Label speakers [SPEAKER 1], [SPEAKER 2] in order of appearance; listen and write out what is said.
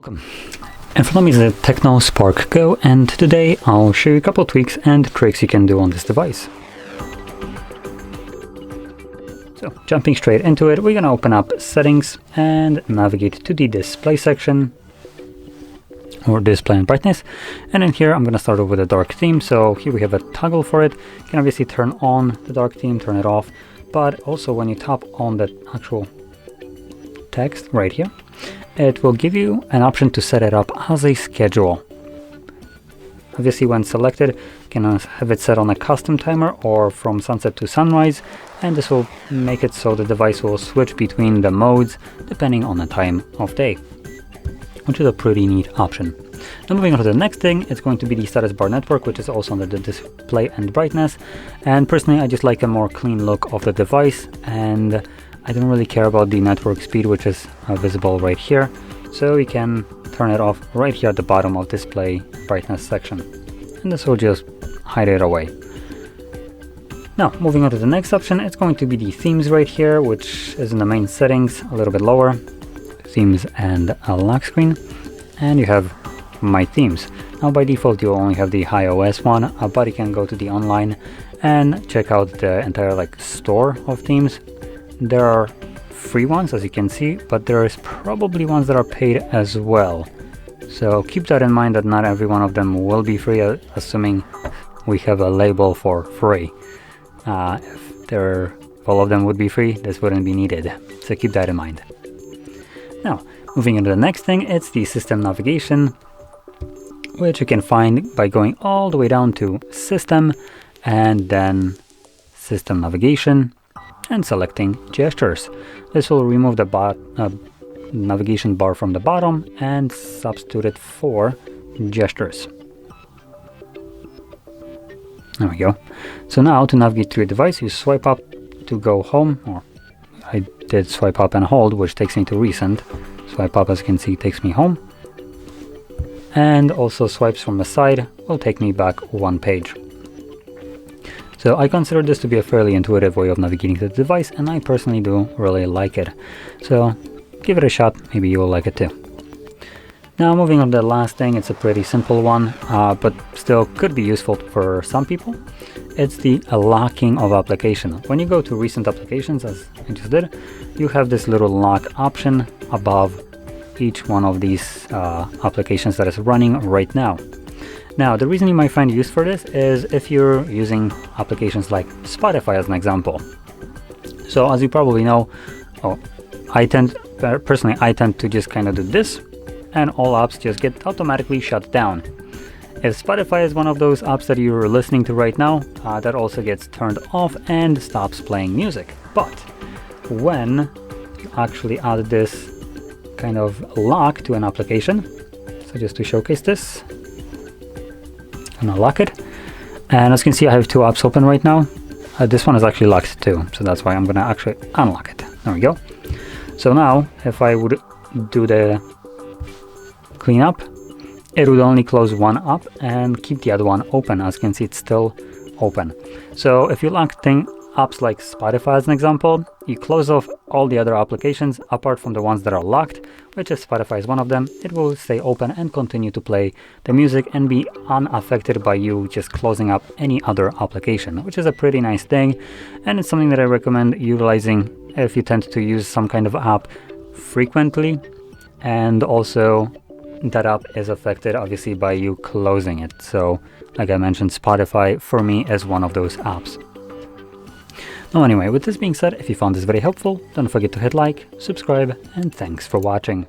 [SPEAKER 1] Welcome. In front of me is the TECNO Spark Go, and today I'll show you a couple of tweaks and tricks you can do on this device. So, jumping straight into it, we're going to open up Settings and navigate to the Display section, or Display and Brightness. And in here, I'm going to start off with a dark theme. So here we have a toggle for it. You can obviously turn on the dark theme, turn it off, but also when you tap on the actual text right here, it will give you an option to set it up as a schedule. Obviously, when selected, you can have it set on a custom timer or from sunset to sunrise, and this will make it so the device will switch between the modes depending on the time of day, which is a pretty neat option. Now moving on to the next thing, it's going to be the status bar network, which is also under the display and brightness. And personally, I just like a more clean look of the device, and I don't really care about the network speed, which is visible right here. So we can turn it off right here at the bottom of display brightness section. And this will just hide it away. Now, moving on to the next option, it's going to be the themes right here, which is in the main settings, a little bit lower. Themes and a lock screen. And you have My Themes. Now, by default, you only have the iOS one, but you can go to the online and check out the entire store of themes. There are free ones, as you can see, but there is probably ones that are paid as well. So keep that in mind, that not every one of them will be free, assuming we have a label for free. If all of them would be free, this wouldn't be needed. So keep that in mind. Now, moving into the next thing, it's the system navigation, which you can find by going all the way down to System and then System Navigation, and selecting Gestures. This will remove the navigation bar from the bottom and substitute it for Gestures. There we go. So now to navigate to your device, you swipe up to go home, or I did swipe up and hold, which takes me to recent. Swipe up, as you can see, takes me home. And also swipes from the side will take me back one page. So I consider this to be a fairly intuitive way of navigating to the device, and I personally do really like it. So give it a shot, maybe you will like it too. Now moving on to the last thing, it's a pretty simple one, but still could be useful for some people. It's the locking of application. When you go to recent applications, as I just did, you have this little lock option above each one of these applications that is running right now. Now, the reason you might find use for this is if you're using applications like Spotify as an example. So as you probably know, I tend to just kind of do this, and all apps just get automatically shut down. If Spotify is one of those apps that you're listening to right now, that also gets turned off and stops playing music. But when you actually add this kind of lock to an application, so just to showcase this, and unlock it, and as you can see, I have two apps open right now. This one is actually locked too, so that's why I'm gonna actually unlock it. There we go. So now if I would do the cleanup, it would only close one app and keep the other one open. As you can see, it's still open. So if you lock apps like Spotify as an example, you close off all the other applications apart from the ones that are locked, which is Spotify is one of them. It will stay open and continue to play the music and be unaffected by you just closing up any other application, which is a pretty nice thing, and it's something that I recommend utilizing if you tend to use some kind of app frequently, and also that app is affected obviously by you closing it. So like I mentioned, Spotify for me is one of those apps. Now anyway, with this being said, if you found this very helpful, don't forget to hit like, subscribe, and thanks for watching.